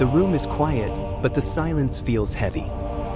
The room is quiet, but the silence feels heavy.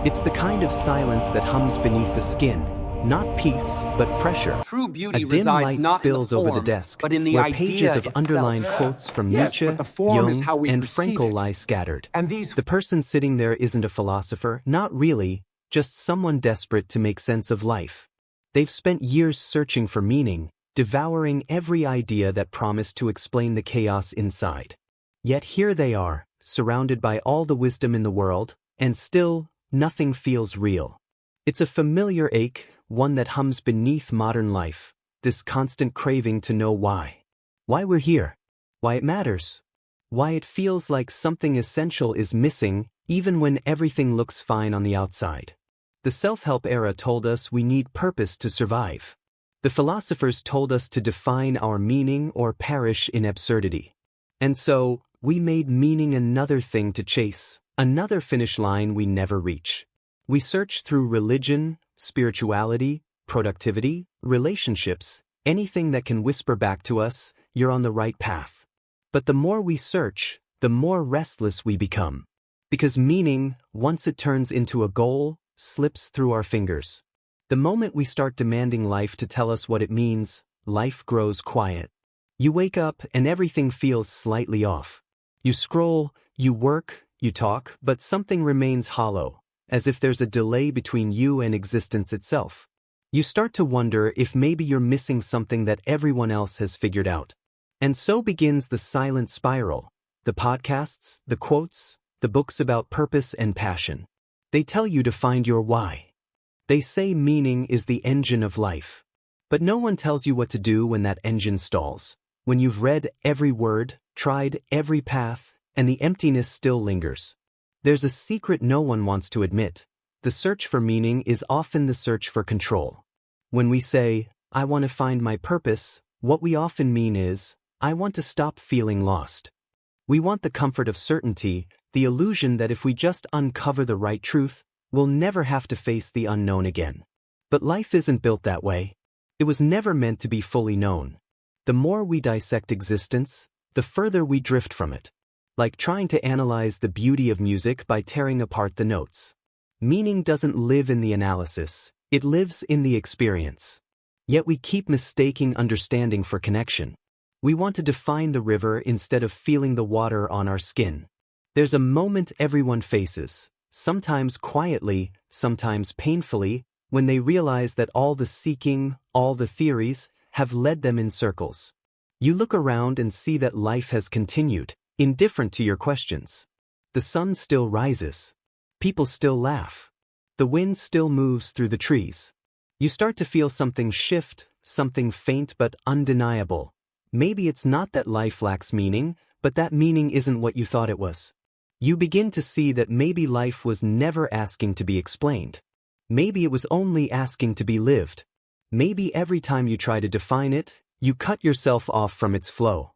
It's the kind of silence that hums beneath the skin, not peace, but pressure. True A beauty dim resides light not in the spills over the form, desk, but in the where idea pages of itself. underlined quotes from Yes, Nietzsche, but the form is Jung, how we and perceive Frankl it. lie scattered. And these The person sitting there isn't a philosopher, not really, just someone desperate to make sense of life. They've spent years searching for meaning, devouring every idea that promised to explain the chaos inside. Yet here they are, surrounded by all the wisdom in the world, and still, nothing feels real. It's a familiar ache, one that hums beneath modern life, this constant craving to know why. Why we're here. Why it matters. Why it feels like something essential is missing, even when everything looks fine on the outside. The self-help era told us we need purpose to survive. The philosophers told us to define our meaning or perish in absurdity. And so, we made meaning another thing to chase, another finish line we never reach. We search through religion, spirituality, productivity, relationships, anything that can whisper back to us, you're on the right path. But the more we search, the more restless we become. Because meaning, once it turns into a goal, slips through our fingers. The moment we start demanding life to tell us what it means, life grows quiet. You wake up and everything feels slightly off. You scroll, you work, you talk, but something remains hollow, as if there's a delay between you and existence itself. You start to wonder if maybe you're missing something that everyone else has figured out. And so begins the silent spiral. The podcasts, the quotes, the books about purpose and passion. They tell you to find your why. They say meaning is the engine of life. But no one tells you what to do when that engine stalls. When you've read every word, tried every path, and the emptiness still lingers. There's a secret no one wants to admit. The search for meaning is often the search for control. When we say, I want to find my purpose, what we often mean is, I want to stop feeling lost. We want the comfort of certainty, the illusion that if we just uncover the right truth, we'll never have to face the unknown again. But life isn't built that way. It was never meant to be fully known. The more we dissect existence, the further we drift from it. Like trying to analyze the beauty of music by tearing apart the notes. Meaning doesn't live in the analysis, it lives in the experience. Yet we keep mistaking understanding for connection. We want to define the river instead of feeling the water on our skin. There's a moment everyone faces, sometimes quietly, sometimes painfully, when they realize that all the seeking, all the theories, have led them in circles. You look around and see that life has continued, indifferent to your questions. The sun still rises. People still laugh. The wind still moves through the trees. You start to feel something shift, something faint but undeniable. Maybe it's not that life lacks meaning, but that meaning isn't what you thought it was. You begin to see that maybe life was never asking to be explained. Maybe it was only asking to be lived. Maybe every time you try to define it, you cut yourself off from its flow.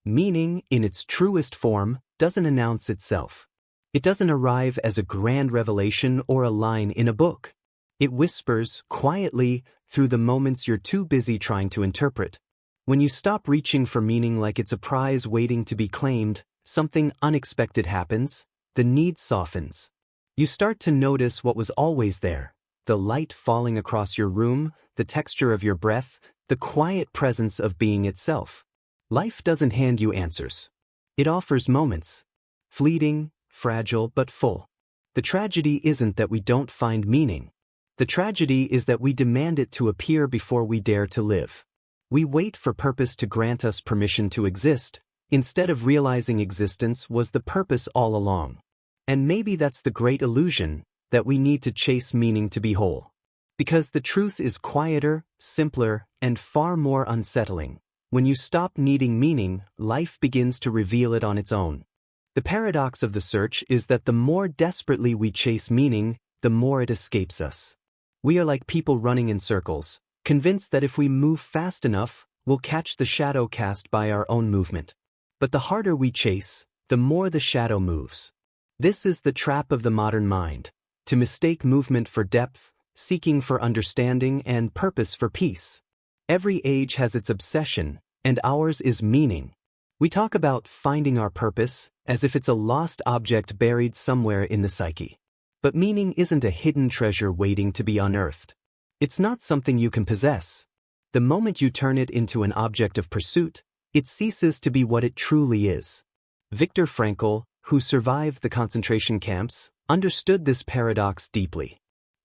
Meaning, in its truest form, doesn't announce itself. It doesn't arrive as a grand revelation or a line in a book. It whispers, quietly, through the moments you're too busy trying to interpret. When you stop reaching for meaning like it's a prize waiting to be claimed, something unexpected happens, the need softens. You start to notice what was always there, the light falling across your room, the texture of your breath, the quiet presence of being itself. Life doesn't hand you answers. It offers moments. Fleeting, fragile, but full. The tragedy isn't that we don't find meaning. The tragedy is that we demand it to appear before we dare to live. We wait for purpose to grant us permission to exist, instead of realizing existence was the purpose all along. And maybe that's the great illusion, that we need to chase meaning to be whole. Because the truth is quieter, simpler, and far more unsettling. When you stop needing meaning, life begins to reveal it on its own. The paradox of the search is that the more desperately we chase meaning, the more it escapes us. We are like people running in circles, convinced that if we move fast enough, we'll catch the shadow cast by our own movement. But the harder we chase, the more the shadow moves. This is the trap of the modern mind, to mistake movement for depth, seeking for understanding and purpose for peace. Every age has its obsession, and ours is meaning. We talk about finding our purpose as if it's a lost object buried somewhere in the psyche. But meaning isn't a hidden treasure waiting to be unearthed. It's not something you can possess. The moment you turn it into an object of pursuit, it ceases to be what it truly is. Viktor Frankl, who survived the concentration camps, understood this paradox deeply.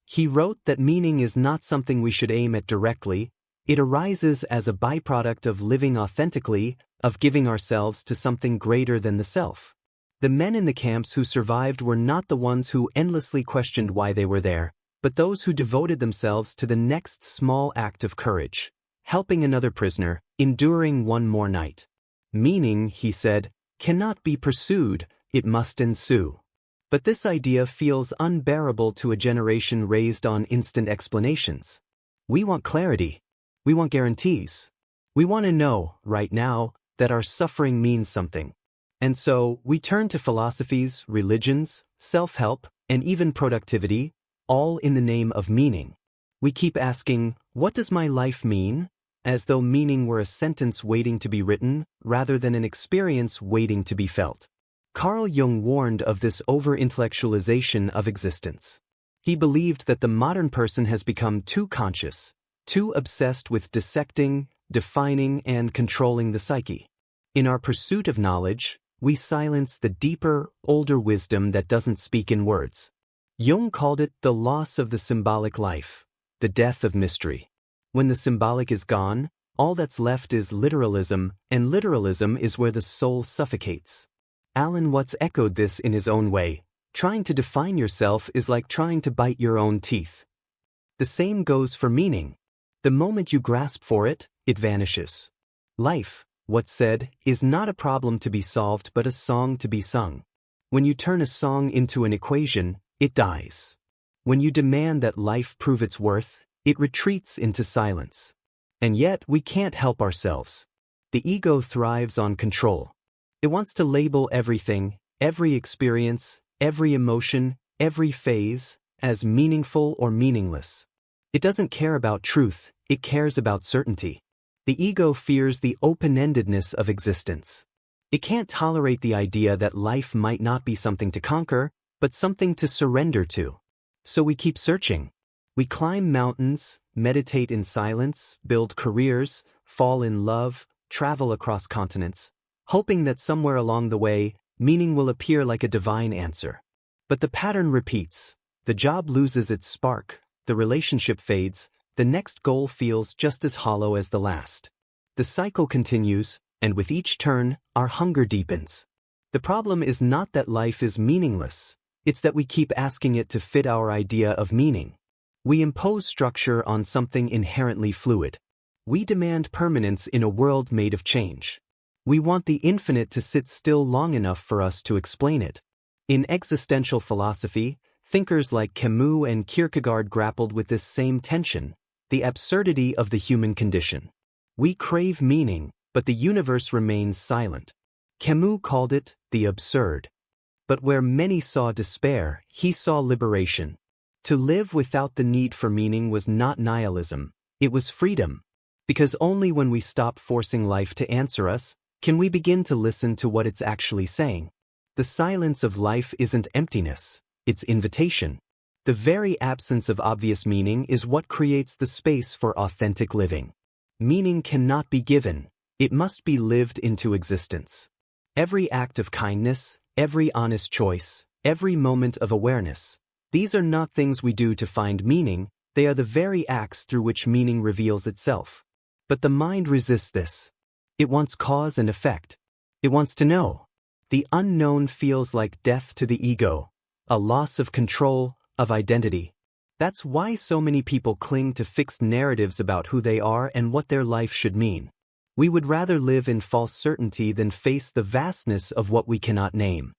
He wrote that meaning is not something we should aim at directly. It arises as a byproduct of living authentically, of giving ourselves to something greater than the self. The men in the camps who survived were not the ones who endlessly questioned why they were there, but those who devoted themselves to the next small act of courage, helping another prisoner, enduring one more night. Meaning, he said, cannot be pursued, it must ensue. But this idea feels unbearable to a generation raised on instant explanations. We want clarity. We want guarantees. We want to know, right now, that our suffering means something. And so, we turn to philosophies, religions, self-help, and even productivity, all in the name of meaning. We keep asking, what does my life mean? As though meaning were a sentence waiting to be written, rather than an experience waiting to be felt. Carl Jung warned of this over-intellectualization of existence. He believed that the modern person has become too conscious, too obsessed with dissecting, defining, and controlling the psyche. In our pursuit of knowledge, we silence the deeper, older wisdom that doesn't speak in words. Jung called it the loss of the symbolic life, the death of mystery. When the symbolic is gone, all that's left is literalism, and literalism is where the soul suffocates. Alan Watts echoed this in his own way. Trying to define yourself is like trying to bite your own teeth. The same goes for meaning. The moment you grasp for it, it vanishes. Life, Watts said, is not a problem to be solved but a song to be sung. When you turn a song into an equation, it dies. When you demand that life prove its worth, it retreats into silence. And yet we can't help ourselves. The ego thrives on control. It wants to label everything, every experience, every emotion, every phase, as meaningful or meaningless. It doesn't care about truth, it cares about certainty. The ego fears the open-endedness of existence. It can't tolerate the idea that life might not be something to conquer, but something to surrender to. So we keep searching. We climb mountains, meditate in silence, build careers, fall in love, travel across continents, hoping that somewhere along the way, meaning will appear like a divine answer. But the pattern repeats. The job loses its spark, the relationship fades, the next goal feels just as hollow as the last. The cycle continues, and with each turn, our hunger deepens. The problem is not that life is meaningless, it's that we keep asking it to fit our idea of meaning. We impose structure on something inherently fluid. We demand permanence in a world made of change. We want the infinite to sit still long enough for us to explain it. In existential philosophy, thinkers like Camus and Kierkegaard grappled with this same tension, the absurdity of the human condition. We crave meaning, but the universe remains silent. Camus called it the absurd. But where many saw despair, he saw liberation. To live without the need for meaning was not nihilism, it was freedom. Because only when we stop forcing life to answer us, can we begin to listen to what it's actually saying. The silence of life isn't emptiness, it's invitation. The very absence of obvious meaning is what creates the space for authentic living. Meaning cannot be given, it must be lived into existence. Every act of kindness, every honest choice, every moment of awareness, these are not things we do to find meaning, they are the very acts through which meaning reveals itself. But the mind resists this. It wants cause and effect. It wants to know. The unknown feels like death to the ego, a loss of control, of identity. That's why so many people cling to fixed narratives about who they are and what their life should mean. We would rather live in false certainty than face the vastness of what we cannot name.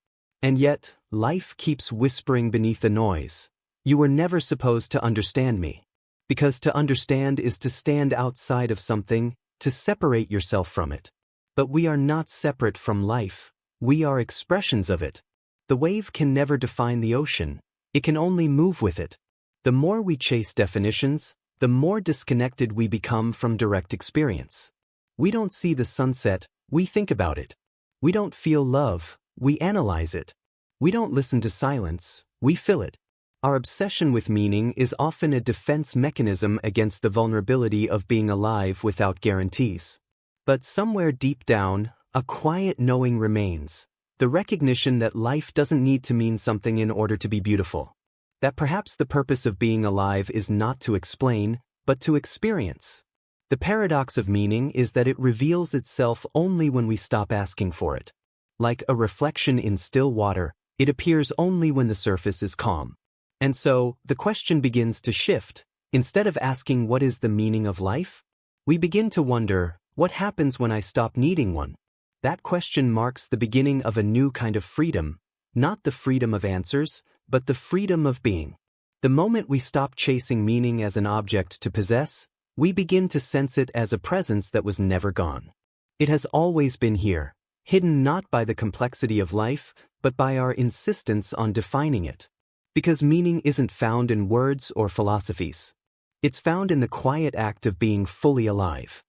And yet, life keeps whispering beneath the noise. You were never supposed to understand me. Because to understand is to stand outside of something, to separate yourself from it. But we are not separate from life, we are expressions of it. The wave can never define the ocean, it can only move with it. The more we chase definitions, the more disconnected we become from direct experience. We don't see the sunset, we think about it. We don't feel love, we analyze it. We don't listen to silence, we fill it. Our obsession with meaning is often a defense mechanism against the vulnerability of being alive without guarantees. But somewhere deep down, a quiet knowing remains, the recognition that life doesn't need to mean something in order to be beautiful. That perhaps the purpose of being alive is not to explain, but to experience. The paradox of meaning is that it reveals itself only when we stop asking for it. Like a reflection in still water, it appears only when the surface is calm. And so, the question begins to shift. Instead of asking what is the meaning of life, we begin to wonder, what happens when I stop needing one? That question marks the beginning of a new kind of freedom, not the freedom of answers, but the freedom of being. The moment we stop chasing meaning as an object to possess, we begin to sense it as a presence that was never gone. It has always been here, hidden not by the complexity of life, but by our insistence on defining it. Because meaning isn't found in words or philosophies. It's found in the quiet act of being fully alive.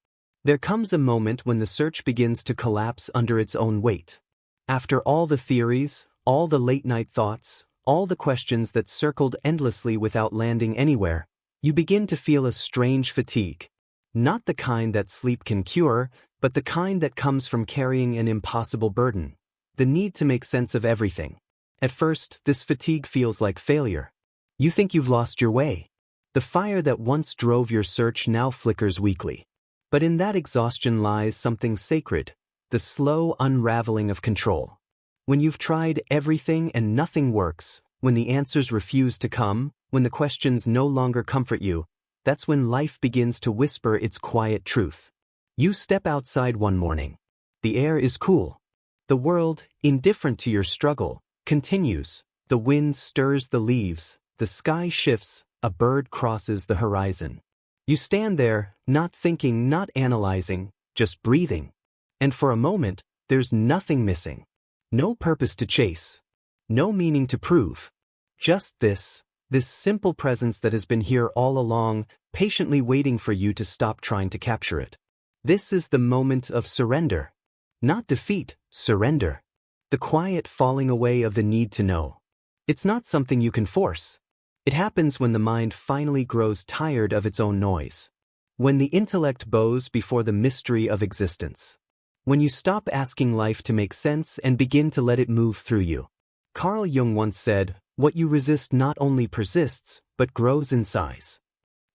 There comes a moment when the search begins to collapse under its own weight. After all the theories, all the late-night thoughts, all the questions that circled endlessly without landing anywhere, you begin to feel a strange fatigue. Not the kind that sleep can cure, but the kind that comes from carrying an impossible burden. The need to make sense of everything. At first, this fatigue feels like failure. You think you've lost your way. The fire that once drove your search now flickers weakly. But in that exhaustion lies something sacred, the slow unraveling of control. When you've tried everything and nothing works, when the answers refuse to come, when the questions no longer comfort you, that's when life begins to whisper its quiet truth. You step outside one morning. The air is cool. The world, indifferent to your struggle, continues. The wind stirs the leaves, the sky shifts, a bird crosses the horizon. You stand there, not thinking, not analyzing, just breathing. And for a moment, there's nothing missing. No purpose to chase. No meaning to prove. Just this simple presence that has been here all along, patiently waiting for you to stop trying to capture it. This is the moment of surrender. Not defeat, surrender. The quiet falling away of the need to know. It's not something you can force. It happens when the mind finally grows tired of its own noise. When the intellect bows before the mystery of existence. When you stop asking life to make sense and begin to let it move through you. Carl Jung once said, "What you resist not only persists, but grows in size."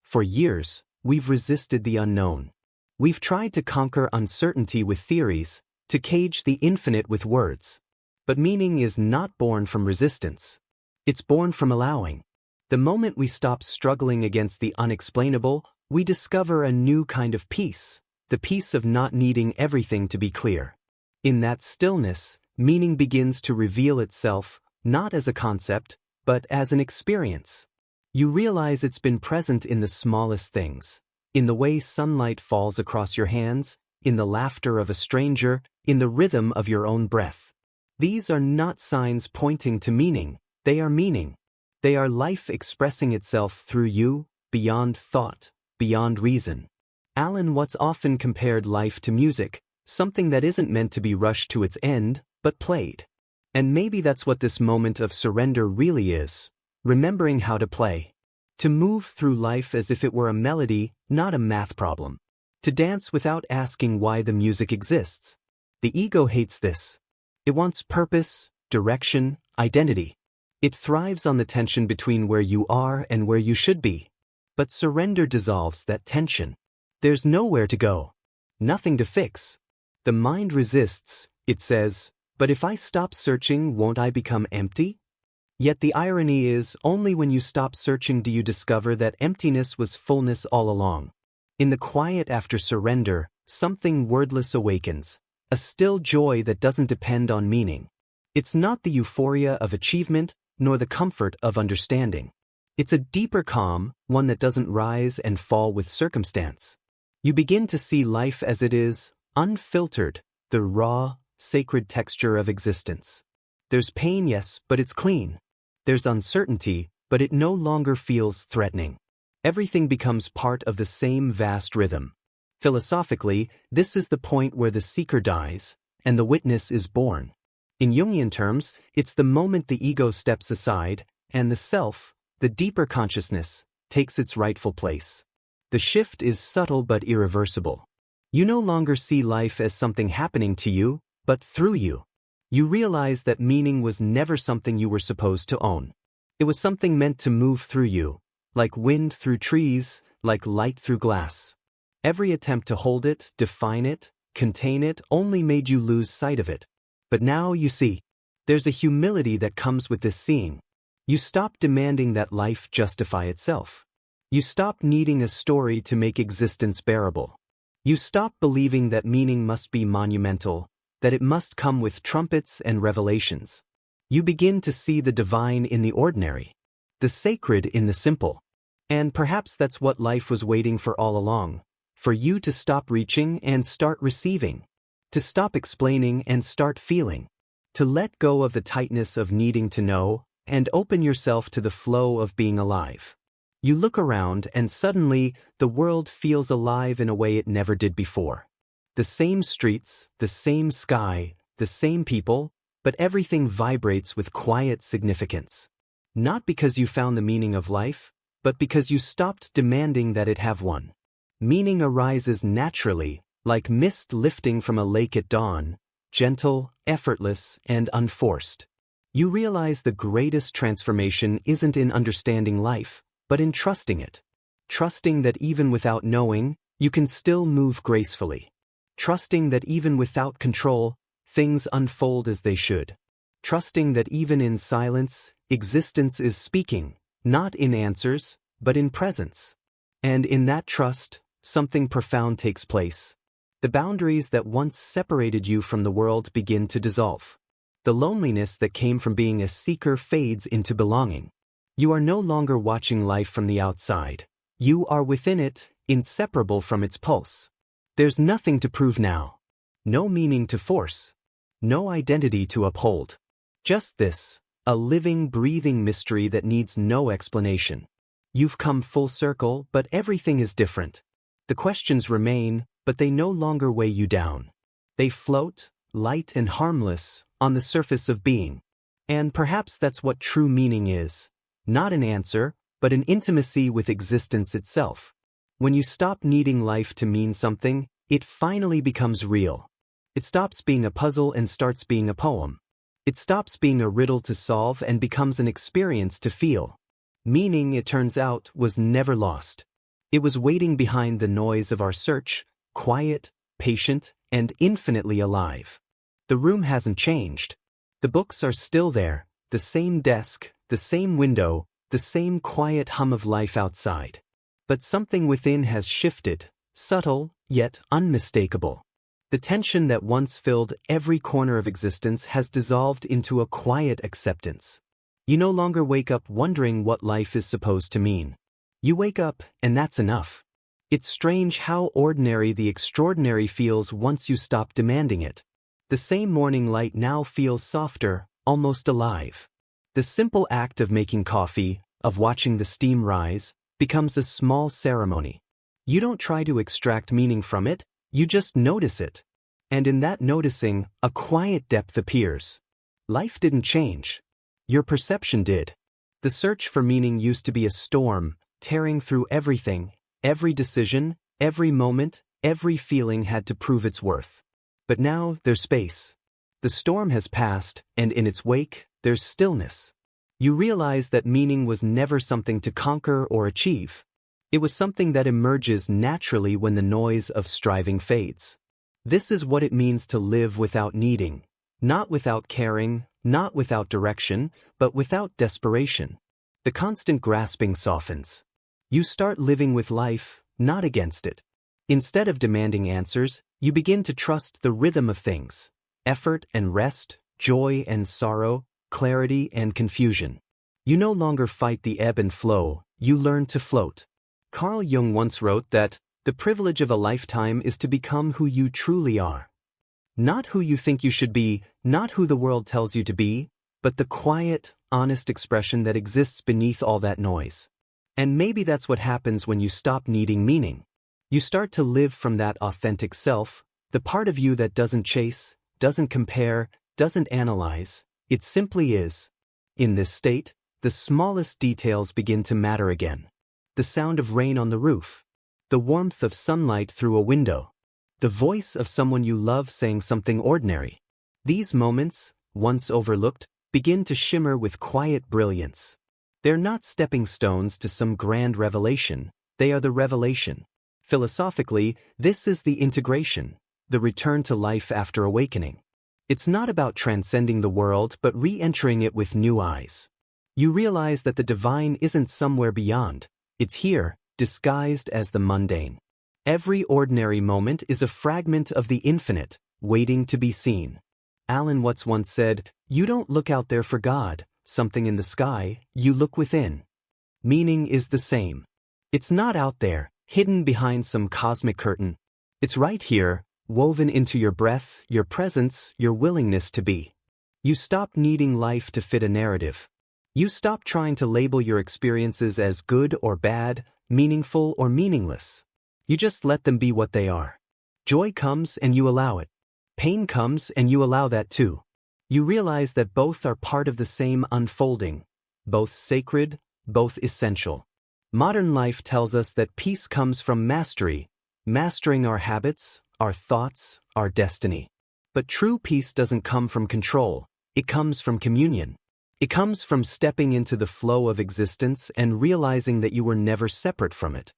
For years, we've resisted the unknown. We've tried to conquer uncertainty with theories, to cage the infinite with words. But meaning is not born from resistance. It's born from allowing. The moment we stop struggling against the unexplainable, we discover a new kind of peace, the peace of not needing everything to be clear. In that stillness, meaning begins to reveal itself, not as a concept, but as an experience. You realize it's been present in the smallest things, in the way sunlight falls across your hands, in the laughter of a stranger, in the rhythm of your own breath. These are not signs pointing to meaning, they are meaning. They are life expressing itself through you, beyond thought, beyond reason. Alan Watts often compared life to music, something that isn't meant to be rushed to its end, but played. And maybe that's what this moment of surrender really is, remembering how to play. To move through life as if it were a melody, not a math problem. To dance without asking why the music exists. The ego hates this. It wants purpose, direction, identity. It thrives on the tension between where you are and where you should be. But surrender dissolves that tension. There's nowhere to go. Nothing to fix. The mind resists, it says, but if I stop searching, won't I become empty? Yet the irony is, only when you stop searching do you discover that emptiness was fullness all along. In the quiet after surrender, something wordless awakens. A still joy that doesn't depend on meaning. It's not the euphoria of achievement, nor the comfort of understanding. It's a deeper calm, one that doesn't rise and fall with circumstance. You begin to see life as it is, unfiltered, the raw, sacred texture of existence. There's pain, yes, but it's clean. There's uncertainty, but it no longer feels threatening. Everything becomes part of the same vast rhythm. Philosophically, this is the point where the seeker dies, and the witness is born. In Jungian terms, it's the moment the ego steps aside, and the self, the deeper consciousness, takes its rightful place. The shift is subtle but irreversible. You no longer see life as something happening to you, but through you. You realize that meaning was never something you were supposed to own. It was something meant to move through you, like wind through trees, like light through glass. Every attempt to hold it, define it, contain it only made you lose sight of it. But now you see. There's a humility that comes with this seeing. You stop demanding that life justify itself. You stop needing a story to make existence bearable. You stop believing that meaning must be monumental, that it must come with trumpets and revelations. You begin to see the divine in the ordinary, the sacred in the simple. And perhaps that's what life was waiting for all along, for you to stop reaching and start receiving, to stop explaining and start feeling, to let go of the tightness of needing to know and open yourself to the flow of being alive. You look around and suddenly the world feels alive in a way it never did before. The same streets, the same sky, the same people, but everything vibrates with quiet significance. Not because you found the meaning of life, but because you stopped demanding that it have one. Meaning arises naturally, like mist lifting from a lake at dawn, gentle, effortless, and unforced. You realize the greatest transformation isn't in understanding life, but in trusting it. Trusting that even without knowing, you can still move gracefully. Trusting that even without control, things unfold as they should. Trusting that even in silence, existence is speaking, not in answers, but in presence. And in that trust, something profound takes place. The boundaries that once separated you from the world begin to dissolve. The loneliness that came from being a seeker fades into belonging. You are no longer watching life from the outside. You are within it, inseparable from its pulse. There's nothing to prove now. No meaning to force. No identity to uphold. Just this, a living, breathing mystery that needs no explanation. You've come full circle, but everything is different. The questions remain, but they no longer weigh you down. They float, light and harmless, on the surface of being. And perhaps that's what true meaning is. Not an answer, but an intimacy with existence itself. When you stop needing life to mean something, it finally becomes real. It stops being a puzzle and starts being a poem. It stops being a riddle to solve and becomes an experience to feel. Meaning, it turns out, was never lost. It was waiting behind the noise of our search, quiet, patient, and infinitely alive. The room hasn't changed. The books are still there, the same desk, the same window, the same quiet hum of life outside. But something within has shifted, subtle, yet unmistakable. The tension that once filled every corner of existence has dissolved into a quiet acceptance. You no longer wake up wondering what life is supposed to mean. You wake up, and that's enough. It's strange how ordinary the extraordinary feels once you stop demanding it. The same morning light now feels softer, almost alive. The simple act of making coffee, of watching the steam rise, becomes a small ceremony. You don't try to extract meaning from it, you just notice it. And in that noticing, a quiet depth appears. Life didn't change. Your perception did. The search for meaning used to be a storm, tearing through everything. Every decision, every moment, every feeling had to prove its worth. But now, there's space. The storm has passed, and in its wake, there's stillness. You realize that meaning was never something to conquer or achieve. It was something that emerges naturally when the noise of striving fades. This is what it means to live without needing, not without caring, not without direction, but without desperation. The constant grasping softens. You start living with life, not against it. Instead of demanding answers, you begin to trust the rhythm of things. Effort and rest, joy and sorrow, clarity and confusion. You no longer fight the ebb and flow, you learn to float. Carl Jung once wrote that, "The privilege of a lifetime is to become who you truly are. Not who you think you should be, not who the world tells you to be, but the quiet, honest expression that exists beneath all that noise." And maybe that's what happens when you stop needing meaning. You start to live from that authentic self, the part of you that doesn't chase, doesn't compare, doesn't analyze, it simply is. In this state, the smallest details begin to matter again. The sound of rain on the roof, the warmth of sunlight through a window, the voice of someone you love saying something ordinary. These moments, once overlooked, begin to shimmer with quiet brilliance. They're not stepping stones to some grand revelation, they are the revelation. Philosophically, this is the integration, the return to life after awakening. It's not about transcending the world but re-entering it with new eyes. You realize that the divine isn't somewhere beyond, it's here, disguised as the mundane. Every ordinary moment is a fragment of the infinite, waiting to be seen. Alan Watts once said, "You don't look out there for God, something in the sky, you look within." Meaning is the same. It's not out there, hidden behind some cosmic curtain. It's right here, woven into your breath, your presence, your willingness to be. You stop needing life to fit a narrative. You stop trying to label your experiences as good or bad, meaningful or meaningless. You just let them be what they are. Joy comes and you allow it. Pain comes and you allow that too. You realize that both are part of the same unfolding, both sacred, both essential. Modern life tells us that peace comes from mastery, mastering our habits, our thoughts, our destiny. But true peace doesn't come from control, it comes from communion. It comes from stepping into the flow of existence and realizing that you were never separate from it.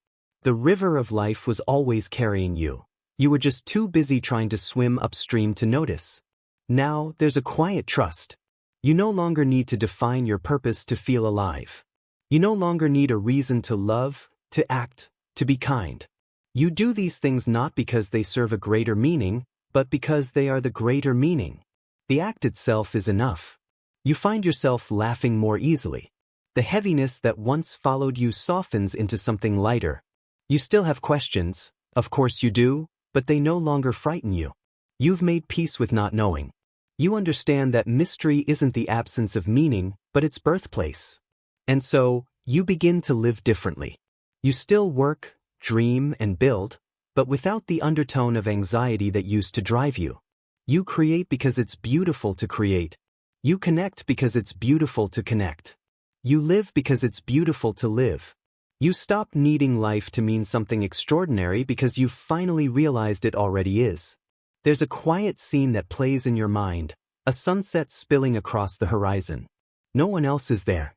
The river of life was always carrying you. You were just too busy trying to swim upstream to notice. Now, there's a quiet trust. You no longer need to define your purpose to feel alive. You no longer need a reason to love, to act, to be kind. You do these things not because they serve a greater meaning, but because they are the greater meaning. The act itself is enough. You find yourself laughing more easily. The heaviness that once followed you softens into something lighter. You still have questions, of course you do, but they no longer frighten you. You've made peace with not knowing. You understand that mystery isn't the absence of meaning, but its birthplace. And so, you begin to live differently. You still work, dream, and build, but without the undertone of anxiety that used to drive you. You create because it's beautiful to create. You connect because it's beautiful to connect. You live because it's beautiful to live. You stop needing life to mean something extraordinary because you've finally realized it already is. There's a quiet scene that plays in your mind, a sunset spilling across the horizon. No one else is there.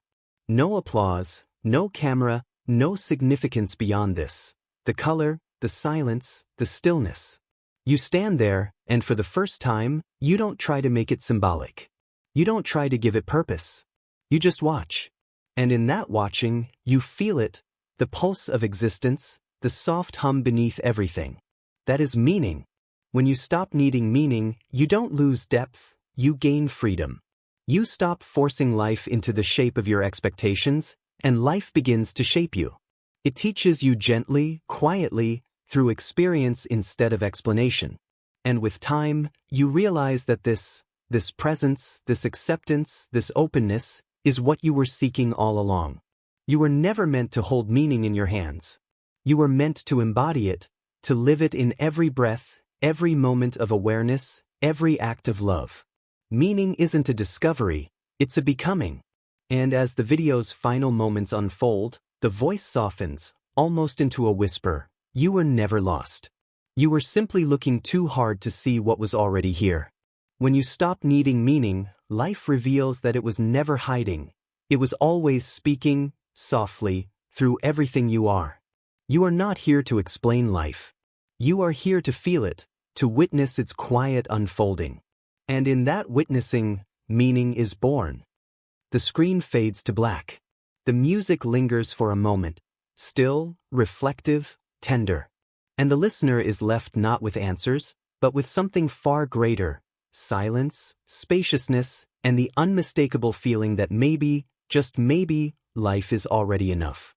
No applause, no camera, no significance beyond this. The color, the silence, the stillness. You stand there, and for the first time, you don't try to make it symbolic. You don't try to give it purpose. You just watch. And in that watching, you feel it, the pulse of existence, the soft hum beneath everything. That is meaning. When you stop needing meaning, you don't lose depth, you gain freedom. You stop forcing life into the shape of your expectations, and life begins to shape you. It teaches you gently, quietly, through experience instead of explanation. And with time, you realize that this presence, this acceptance, this openness, is what you were seeking all along. You were never meant to hold meaning in your hands. You were meant to embody it, to live it in every breath, every moment of awareness, every act of love. Meaning isn't a discovery, it's a becoming. And as the video's final moments unfold, the voice softens, almost into a whisper. You were never lost. You were simply looking too hard to see what was already here. When you stop needing meaning, life reveals that it was never hiding. It was always speaking, softly, through everything you are. You are not here to explain life. You are here to feel it, to witness its quiet unfolding. And in that witnessing, meaning is born. The screen fades to black. The music lingers for a moment, still, reflective, tender. And the listener is left not with answers, but with something far greater: silence, spaciousness, and the unmistakable feeling that maybe, just maybe, life is already enough.